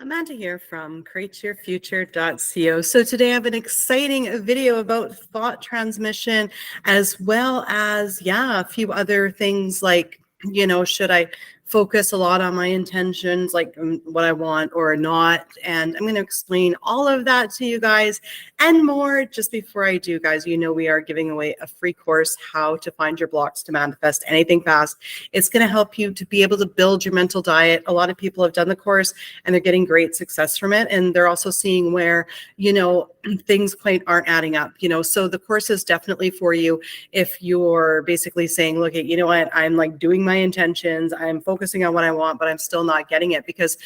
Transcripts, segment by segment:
Amanda here from createyourfuture.co. So today I have an exciting video about thought transmission, as well as, a few other things like, should I focus a lot on my intentions, like what I want or not? And I'm going to explain all of that to you guys and more. Just before I do, guys, we are giving away a free course, How to Find Your Blocks to Manifest Anything Fast. It's going to help you to be able to build your mental diet. A lot of people have done the course and they're getting great success from it. And they're also seeing where, things quite aren't adding up, so the course is definitely for you if you're basically saying, look, you know what, I'm like doing my intentions, I'm focusing on what I want, but I'm still not getting it because,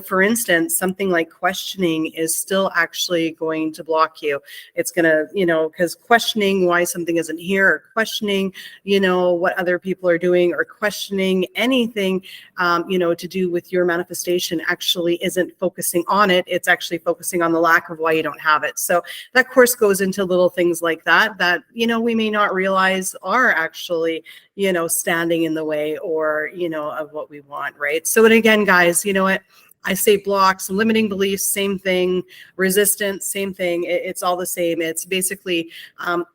for instance, something like questioning is still actually going to block you. It's going to, because questioning why something isn't here, or questioning, what other people are doing, or questioning anything, to do with your manifestation actually isn't focusing on it. It's actually focusing on the lack of why you don't have it. So that course goes into little things like that, we may not realize are actually, standing in the way or, of what we want, right? So, and again, guys, what? I say blocks, limiting beliefs, same thing, resistance, same thing. It's all the same. It's basically,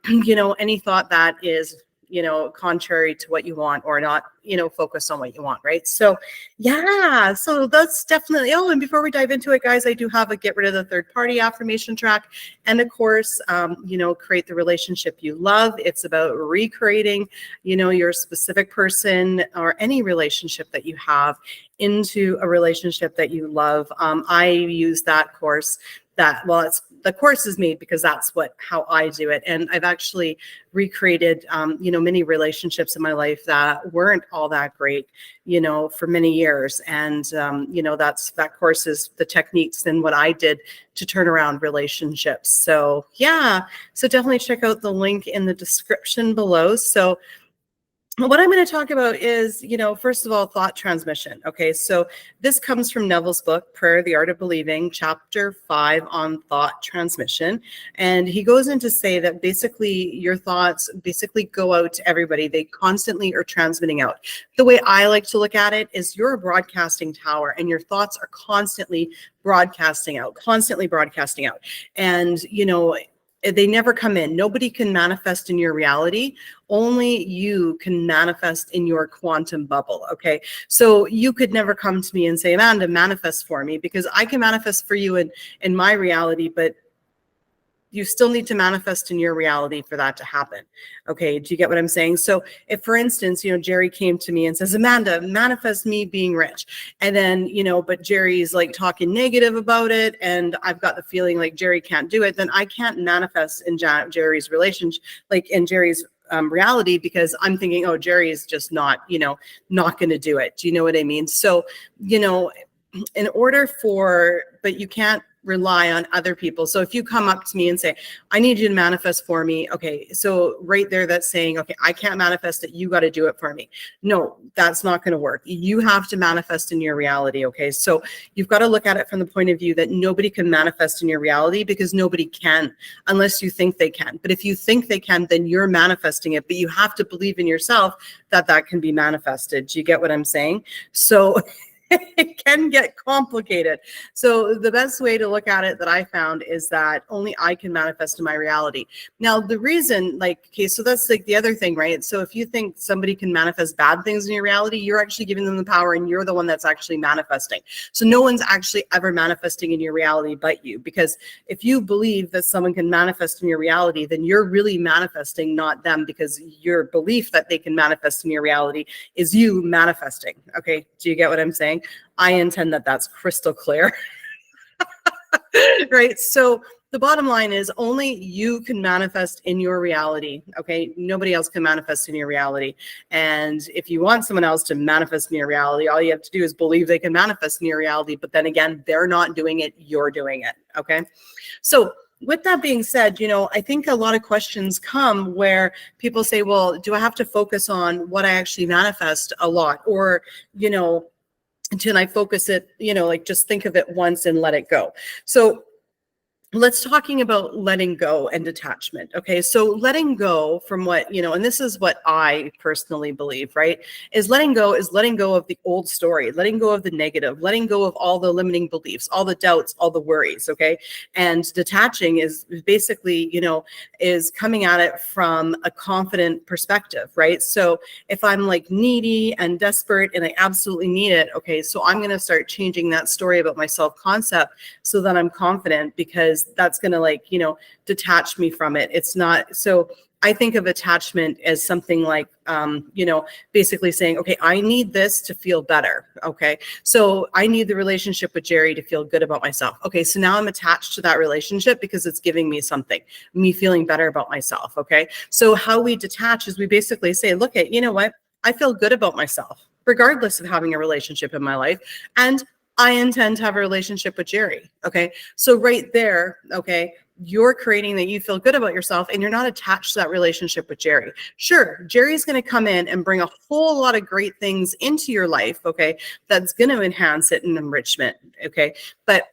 any thought that is, contrary to what you want or not, focus on what you want, right? So so that's definitely, and before we dive into it, guys, I do have a get rid of the third party affirmation track and of course, create the relationship you love. It's about recreating, your specific person or any relationship that you have into a relationship that you love. I use that course the course is made because that's how I do it. And I've actually recreated, many relationships in my life that weren't all that great, for many years. And, that course is the techniques and what I did to turn around relationships. So, so definitely check out the link in the description below. So what I'm going to talk about is, first of all, thought transmission. Okay, so this comes from Neville's book, Prayer, the Art of Believing, chapter 5 on thought transmission. And he goes in to say that basically your thoughts basically go out to everybody. They constantly are transmitting out. The way I like to look at it is you're a broadcasting tower and your thoughts are constantly broadcasting out. And, they never come in. Nobody can manifest in your reality. Only you can manifest in your quantum bubble. Okay. So you could never come to me and say, Amanda, manifest for me, because I can manifest for you in my reality, but you still need to manifest in your reality for that to happen. Okay. Do you get what I'm saying? So if, for instance, Jerry came to me and says, Amanda, manifest me being rich. And then, but Jerry's like talking negative about it. And I've got the feeling like Jerry can't do it. Then I can't manifest in Jerry's relationship, like in Jerry's reality, because I'm thinking, oh, Jerry is just not going to do it. Do you know what I mean? So, in order but you can't rely on other people. So if you come up to me and say, I need you to manifest for me. Okay. So right there, that's saying, okay, I can't manifest it. You got to do it for me. No, that's not going to work. You have to manifest in your reality. Okay. So you've got to look at it from the point of view that nobody can manifest in your reality, because nobody can unless you think they can. But if you think they can, then you're manifesting it, but you have to believe in yourself that can be manifested. Do you get what I'm saying? So it can get complicated. So the best way to look at it that I found is that only I can manifest in my reality. Now, the reason, so that's like the other thing, right? So if you think somebody can manifest bad things in your reality, you're actually giving them the power and you're the one that's actually manifesting. So no one's actually ever manifesting in your reality but you, because if you believe that someone can manifest in your reality, then you're really manifesting, not them, because your belief that they can manifest in your reality is you manifesting. Okay. Do you get what I'm saying? I intend that that's crystal clear. Right. So the bottom line is only you can manifest in your reality. Okay. Nobody else can manifest in your reality. And if you want someone else to manifest in your reality, all you have to do is believe they can manifest in your reality. But then again, they're not doing it. You're doing it. Okay. So with that being said, I think a lot of questions come where people say, well, do I have to focus on what I actually manifest a lot? Or, until I focus it, just think of it once and let it go. So let's talking about letting go and detachment. Okay. So letting go from what, and this is what I personally believe, right? Is letting go of the old story, letting go of the negative, letting go of all the limiting beliefs, all the doubts, all the worries. Okay. And detaching is basically, is coming at it from a confident perspective, right? So if I'm like needy and desperate and I absolutely need it, okay, so I'm going to start changing that story about my self-concept so that I'm confident, because that's going to detach me from it. It's not, so I think of attachment as something like, basically saying, okay, I need this to feel better. Okay. So I need the relationship with Jerry to feel good about myself. Okay. So now I'm attached to that relationship because it's giving me something, me feeling better about myself. Okay. So how we detach is we basically say, look at, you know what? I feel good about myself, regardless of having a relationship in my life. And I intend to have a relationship with Jerry. Okay. So right there, okay, you're creating that you feel good about yourself and you're not attached to that relationship with Jerry. Sure, Jerry's going to come in and bring a whole lot of great things into your life. Okay. That's going to enhance it and enrichment. Okay. But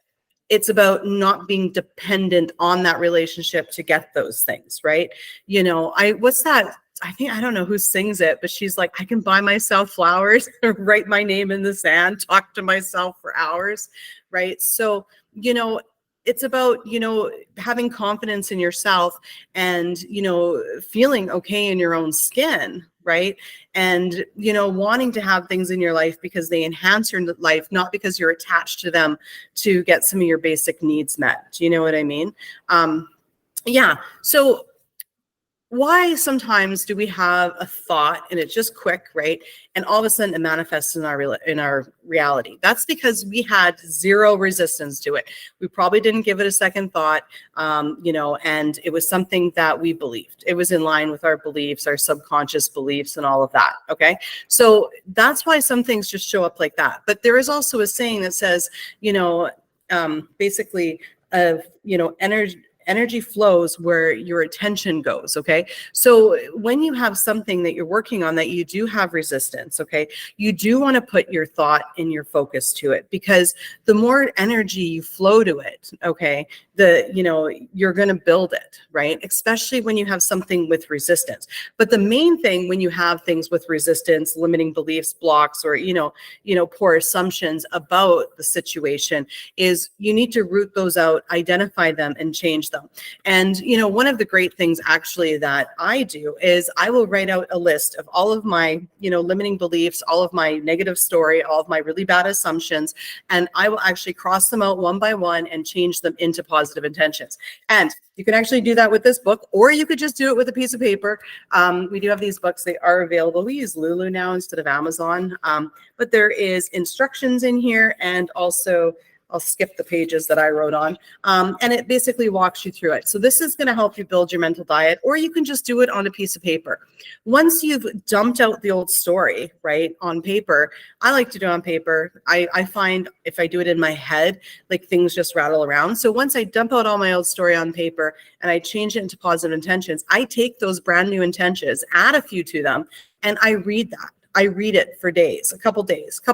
it's about not being dependent on that relationship to get those things, right? What's that? I don't know who sings it, but she's like, I can buy myself flowers, write my name in the sand, talk to myself for hours, right? So, it's about, having confidence in yourself and, feeling okay in your own skin, right? And, wanting to have things in your life because they enhance your life, not because you're attached to them to get some of your basic needs met. Do you know what I mean? Yeah. So why sometimes do we have a thought and it's just quick, right? And all of a sudden it manifests in our reality. That's because we had zero resistance to it. We probably didn't give it a second thought, and it was something that we believed. It was in line with our beliefs, our subconscious beliefs, and all of that. Okay, so that's why some things just show up like that. But there is also a saying that says, basically, energy flows where your attention goes. Okay. So when you have something that you're working on that you do have resistance, okay, you do want to put your thought and your focus to it, because the more energy you flow to it, okay, you're going to build it, right? Especially when you have something with resistance. But the main thing when you have things with resistance, limiting beliefs, blocks, or, poor assumptions about the situation, is you need to root those out, identify them, and change them. And, one of the great things actually that I do is I will write out a list of all of my, limiting beliefs, all of my negative story, all of my really bad assumptions, and I will actually cross them out one by one and change them into positive intentions. And you can actually do that with this book, or you could just do it with a piece of paper. We do have these books. They are available. We use Lulu now instead of Amazon. But there is instructions in here, and also I'll skip the pages that I wrote on. And it basically walks you through it. So this is going to help you build your mental diet, or you can just do it on a piece of paper. Once you've dumped out the old story, right, on paper, I like to do it on paper. I find if I do it in my head, like things just rattle around. So once I dump out all my old story on paper and I change it into positive intentions, I take those brand new intentions, add a few to them, and I read that. I read it for days, a couple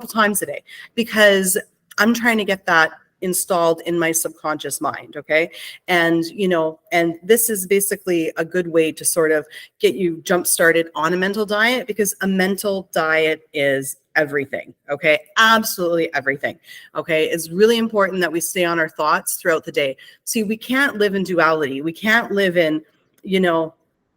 times a day, because I'm trying to get that installed in my subconscious mind. Okay. And, and this is basically a good way to sort of get you jump started on a mental diet, because a mental diet is everything. Okay. Absolutely everything. Okay. It's really important that we stay on our thoughts throughout the day. See, we can't live in duality. We can't live in,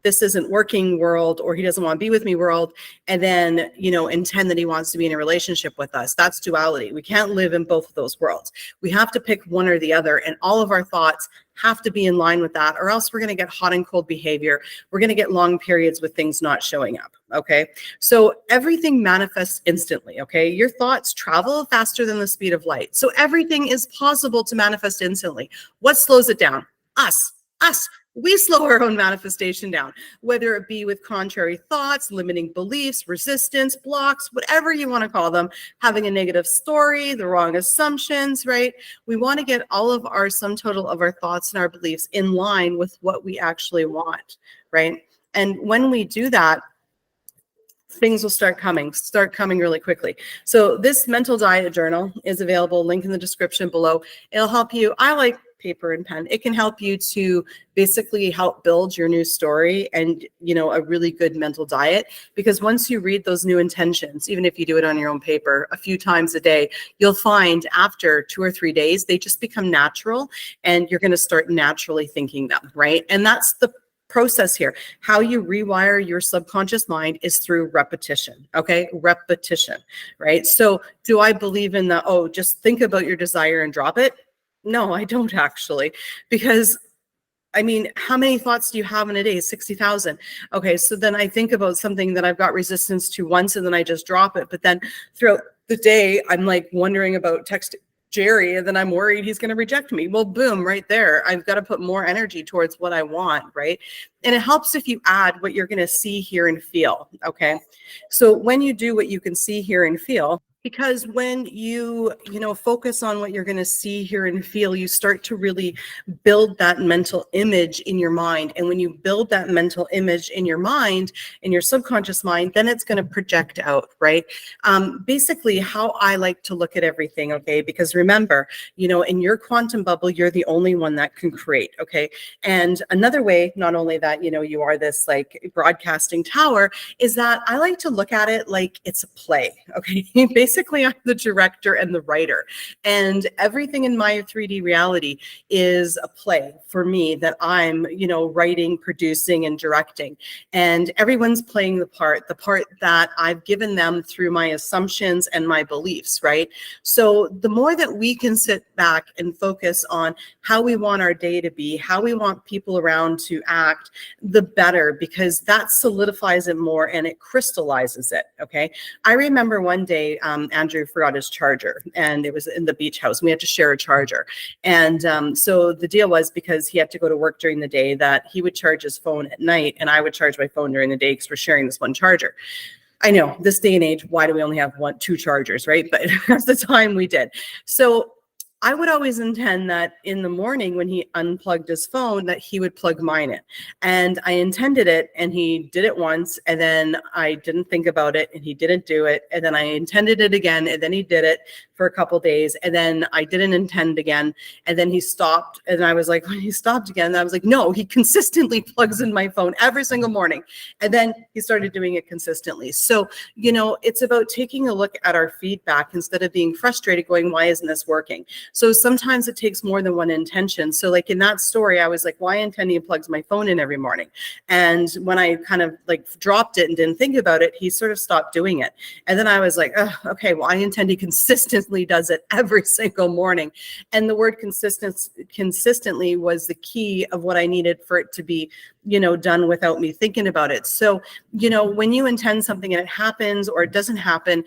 this isn't working world, or he doesn't want to be with me world, and then, intend that he wants to be in a relationship with us. That's duality. We can't live in both of those worlds. We have to pick one or the other, and all of our thoughts have to be in line with that, or else we're going to get hot and cold behavior. We're going to get long periods with things not showing up. Okay. So everything manifests instantly. Okay. Your thoughts travel faster than the speed of light. So everything is possible to manifest instantly. What slows it down? Us. We slow our own manifestation down, whether it be with contrary thoughts, limiting beliefs, resistance, blocks, whatever you want to call them, having a negative story, the wrong assumptions, right? We want to get all of our sum total of our thoughts and our beliefs in line with what we actually want, right? And when we do that, things will start coming really quickly. So this mental diet journal is available, link in the description below. It'll help you. I like paper and pen. It can help you to basically help build your new story and, a really good mental diet. Because once you read those new intentions, even if you do it on your own paper a few times a day, you'll find after 2 or 3 days, they just become natural and you're going to start naturally thinking them, right? And that's the process here. How you rewire your subconscious mind is through repetition. Okay. Repetition, right? So do I believe in the, oh, just think about your desire and drop it? No, I don't actually, because I mean, how many thoughts do you have in a day? 60,000. Okay. So then I think about something that I've got resistance to once and then I just drop it. But then throughout the day, I'm like wondering about texting Jerry, and then I'm worried he's going to reject me. Well, boom, right there. I've got to put more energy towards what I want, right? And it helps if you add what you're going to see, hear, and feel. Okay. So when you do what you can see, hear, and feel, because when you focus on what you're going to see, hear, and feel, you start to really build that mental image in your mind. And when you build that mental image in your mind, in your subconscious mind, then it's going to project out, right? Basically, how I like to look at everything, okay? Because remember, in your quantum bubble, you're the only one that can create, okay? And another way, not only that, you are this like broadcasting tower, is that I like to look at it like it's a play, okay? Basically, I'm the director and the writer, and everything in my 3D reality is a play for me that I'm, writing, producing, and directing. And everyone's playing the part that I've given them through my assumptions and my beliefs, right? So the more that we can sit back and focus on how we want our day to be, how we want people around to act, the better, because that solidifies it more and it crystallizes it, okay? I remember one day, Andrew forgot his charger, and it was in the beach house. We had to share a charger. And so the deal was, because he had to go to work during the day, that he would charge his phone at night and I would charge my phone during the day because we're sharing this one charger. I know, this day and age, why do we only have two chargers, right? But at the time we did. So I would always intend that in the morning when he unplugged his phone, that he would plug mine in. And I intended it, and he did it once, and then I didn't think about it, and he didn't do it. And then I intended it again, and then he did it for a couple days, and then I didn't intend again, and then he stopped. And I was like, when he stopped again, I was like, no, he consistently plugs in my phone every single morning. And then he started doing it consistently. So, it's about taking a look at our feedback instead of being frustrated going, why isn't this working? So sometimes it takes more than one intention. So like in that story, I was like, why intend he plugs my phone in every morning? And when I kind of like dropped it and didn't think about it, he sort of stopped doing it. And then I was like, oh, okay, well, I intend he consistently does it every single morning. And the word consistently was the key of what I needed for it to be, done without me thinking about it. So, when you intend something and it happens or it doesn't happen,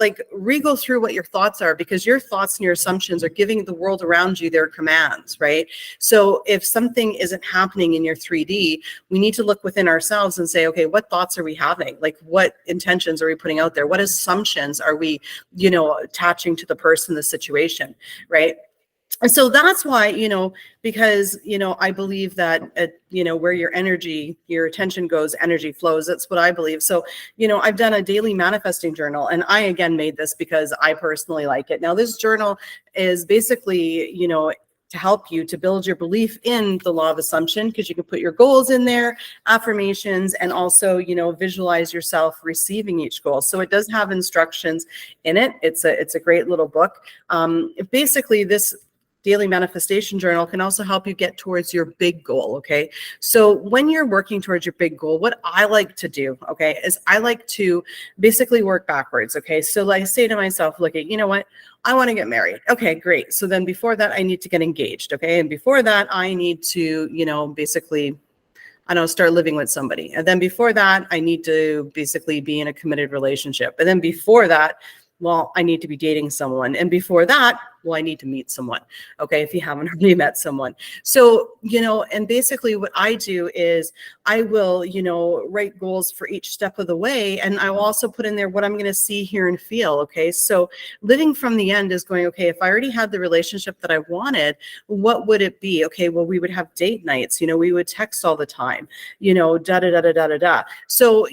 like re-go through what your thoughts are, because your thoughts and your assumptions are giving the world around you their commands, right? So if something isn't happening in your 3D, we need to look within ourselves and say, okay, what thoughts are we having? Like, what intentions are we putting out there? What assumptions are we, attaching to the person, the situation, right? And so that's why, because, I believe that, where your energy, your attention goes, energy flows. That's what I believe. So, I've done a daily manifesting journal, and I, again, made this because I personally like it. Now, this journal is basically, to help you to build your belief in the law of assumption, because you can put your goals in there, affirmations, and also, visualize yourself receiving each goal. So it does have instructions in it. It's a great little book. Basically, this daily manifestation journal can also help you get towards your big goal, okay? So when you're working towards your big goal, what I like to do, okay, is I like to basically work backwards, okay? So like, say to myself, look, you know what? I want to get married. Okay, great. So then before that, I need to get engaged, okay? And before that, I need to, basically, I don't know, start living with somebody. And then before that, I need to basically be in a committed relationship. And then before that, well, I need to be dating someone. And before that, well, I need to meet someone. Okay, if you haven't already met someone. So, and basically what I do is I will, write goals for each step of the way. And I will also put in there what I'm going to see, hear, and feel. Okay, so living from the end is going, okay, if I already had the relationship that I wanted, what would it be? Okay, well, we would have date nights, we would text all the time, da da da da da da da. So,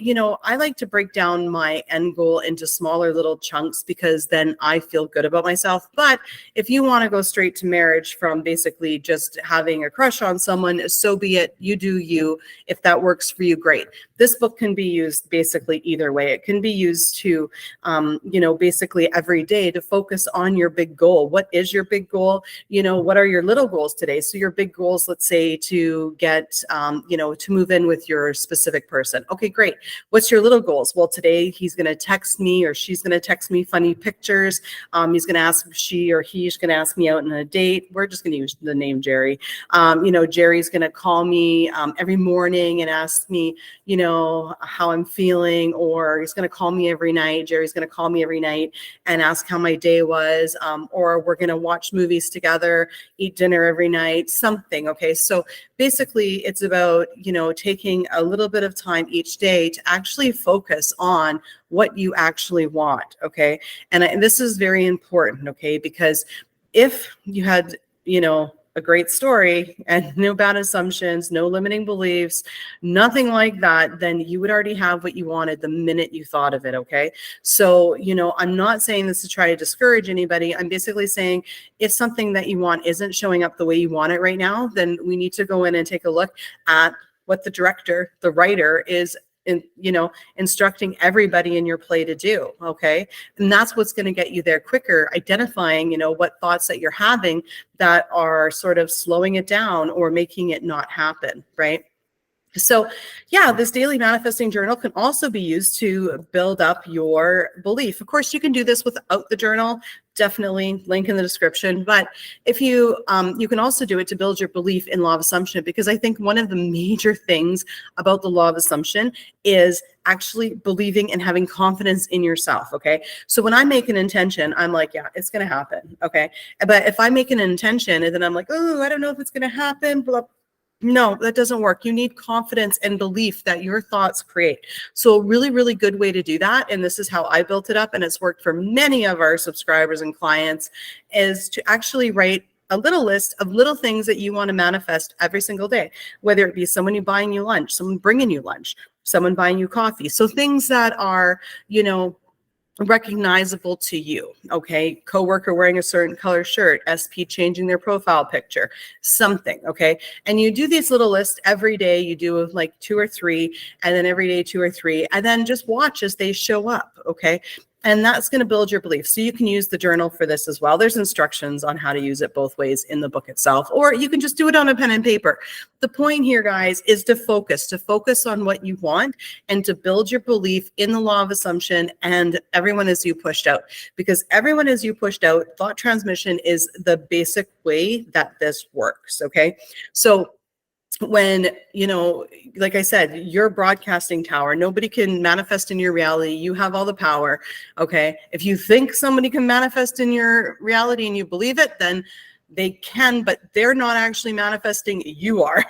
I like to break down my end goal into smaller little chunks, because then I feel good about myself. But if you want to go straight to marriage from basically just having a crush on someone, so be it. You do you. If that works for you, great. This book can be used basically either way. It can be used to, basically every day to focus on your big goal. What is your big goal? What are your little goals today? So your big goals, let's say to get, to move in with your specific person. Okay, great. What's your little goals? Well, today he's going to text me or she's going to text me funny pictures. He's going to ask, she or he's going to ask me out on a date. We're just going to use the name Jerry. Jerry's going to call me every morning and ask me, how I'm feeling, or he's going to call me every night. Jerry's going to call me every night and ask how my day was, or we're going to watch movies together, eat dinner every night, something. Okay. So basically it's about, taking a little bit of time each day to actually focus on what you actually want. Okay. And this is very important. Okay. Because if you had, a great story and no bad assumptions, no limiting beliefs, nothing like that, then you would already have what you wanted the minute you thought of it. Okay. So, I'm not saying this to try to discourage anybody. I'm basically saying if something that you want isn't showing up the way you want it right now, then we need to go in and take a look at what the director, the writer is instructing everybody in your play to do. Okay. And that's what's going to get you there quicker, identifying, what thoughts that you're having that are sort of slowing it down or making it not happen. Right. So yeah, this daily manifesting journal can also be used to build up your belief. Of course, you can do this without the journal, definitely link in the description. But if you can also do it to build your belief in law of assumption, because I think one of the major things about the law of assumption is actually believing and having confidence in yourself. Okay. So when I make an intention, I'm like, yeah, it's going to happen. Okay. But if I make an intention and then I'm like, oh, I don't know if it's going to happen, blah. No, that doesn't work. You need confidence and belief that your thoughts create. So a really, really good way to do that, and this is how I built it up, and it's worked for many of our subscribers and clients, is to actually write a little list of little things that you want to manifest every single day, whether it be someone buying you lunch, someone bringing you lunch, someone buying you coffee. So things that are, recognizable to you. Okay. Coworker wearing a certain color shirt, SP changing their profile picture, something. Okay. And you do these little lists every day. You do like 2 or 3, and then every day 2 or 3, and then just watch as they show up. Okay. And that's going to build your belief. So you can use the journal for this as well. There's instructions on how to use it both ways in the book itself, or you can just do it on a pen and paper. The point here, guys, is to focus on what you want and to build your belief in the law of assumption and everyone as you pushed out. Because everyone as you pushed out, thought transmission is the basic way that this works. Okay. So when, like I said, your broadcasting tower, nobody can manifest in your reality. You have all the power. Okay. If you think somebody can manifest in your reality and you believe it, then they can, but they're not actually manifesting. You are.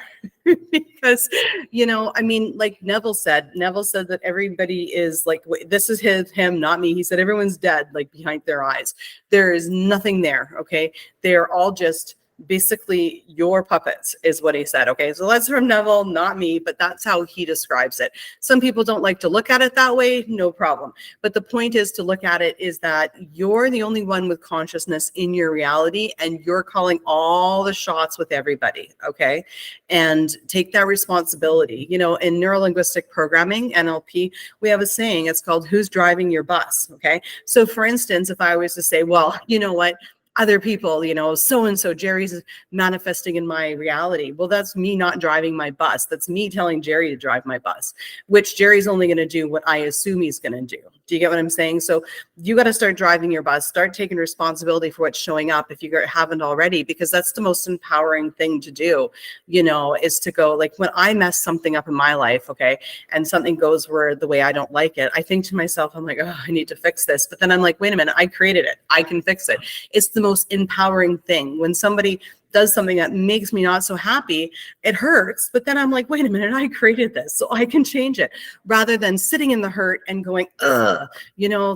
Because, like Neville said that everybody is like, this is him, not me. He said, everyone's dead, like behind their eyes. There is nothing there. Okay. They're all just basically your puppets, is what he said. Okay. So that's from Neville, not me, but that's how he describes it. Some people don't like to look at it that way. No problem. But the point is to look at it is that you're the only one with consciousness in your reality, and you're calling all the shots with everybody. Okay. And take that responsibility. In neurolinguistic programming, NLP, we have a saying, it's called, who's driving your bus? Okay. So for instance, if I was to say, well, you know what, other people, so-and-so, Jerry's manifesting in my reality. Well, that's me not driving my bus. That's me telling Jerry to drive my bus, which Jerry's only going to do what I assume he's going to do. Do you get what I'm saying? So you got to start driving your bus, start taking responsibility for what's showing up if you haven't already, because that's the most empowering thing to do, is to go, like, when I mess something up in my life, okay, and something goes the way I don't like it, I think to myself, I'm like, oh, I need to fix this. But then I'm like, wait a minute, I created it. I can fix it. It's the most empowering thing. When somebody does something that makes me not so happy, it hurts. But then I'm like, wait a minute, I created this, so I can change it, rather than sitting in the hurt and going,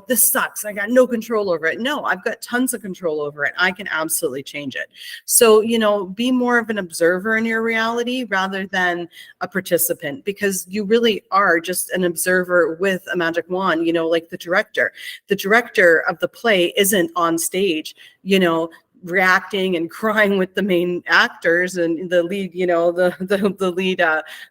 this sucks. I got no control over it. No, I've got tons of control over it. I can absolutely change it. So, be more of an observer in your reality rather than a participant, because you really are just an observer with a magic wand, like the director. The director of the play isn't on stage, reacting and crying with the main actors and the lead, you know, the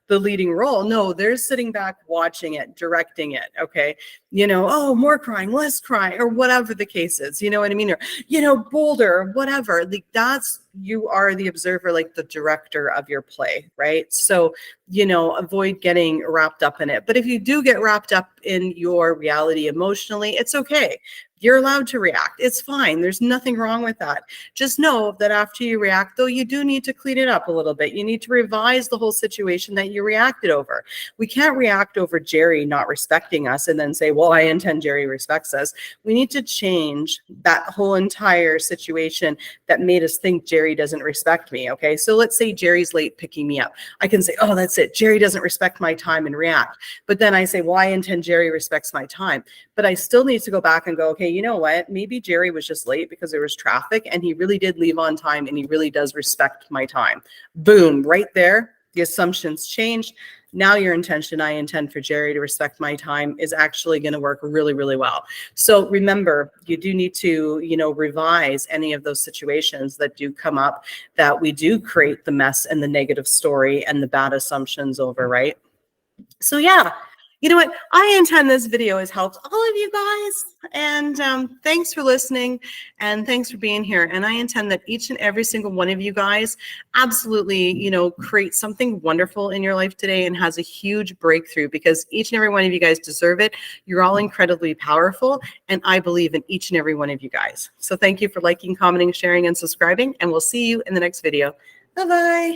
leading role. No, they're sitting back watching it, directing it. Okay. You know, oh, more crying, less crying, or whatever the case is, you know what I mean? Or, you know, bolder, whatever. Like that's, you are the observer, like the director of your play, right? So, you know, avoid getting wrapped up in it. But if you do get wrapped up in your reality emotionally, it's okay. You're allowed to react. It's fine. There's nothing wrong with that. Just know that after you react, though, you do need to clean it up a little bit. You need to revise the whole situation that you reacted over. We can't react over Jerry not respecting us and then say, well, I intend Jerry respects us. We need to change that whole entire situation that made us think Jerry doesn't respect me. Okay. So let's say Jerry's late picking me up. I can say, oh, that's it. Jerry doesn't respect my time and react. But then I say, well, I intend Jerry respects my time. But I still need to go back and go, okay, you know what? Maybe Jerry was just late because there was traffic and he really did leave on time and he really does respect my time. Boom, right there. The assumptions changed. Now your intention, I intend for Jerry to respect my time, is actually going to work really, really well. So remember, you do need to, you know, revise any of those situations that do come up that we do create the mess and the negative story and the bad assumptions over, right? So yeah, you know what? I intend this video has helped all of you guys. And thanks for listening and thanks for being here. And I intend that each and every single one of you guys absolutely, you know, create something wonderful in your life today and has a huge breakthrough, because each and every one of you guys deserve it. You're all incredibly powerful. And I believe in each and every one of you guys. So thank you for liking, commenting, sharing, and subscribing. And we'll see you in the next video. Bye-bye.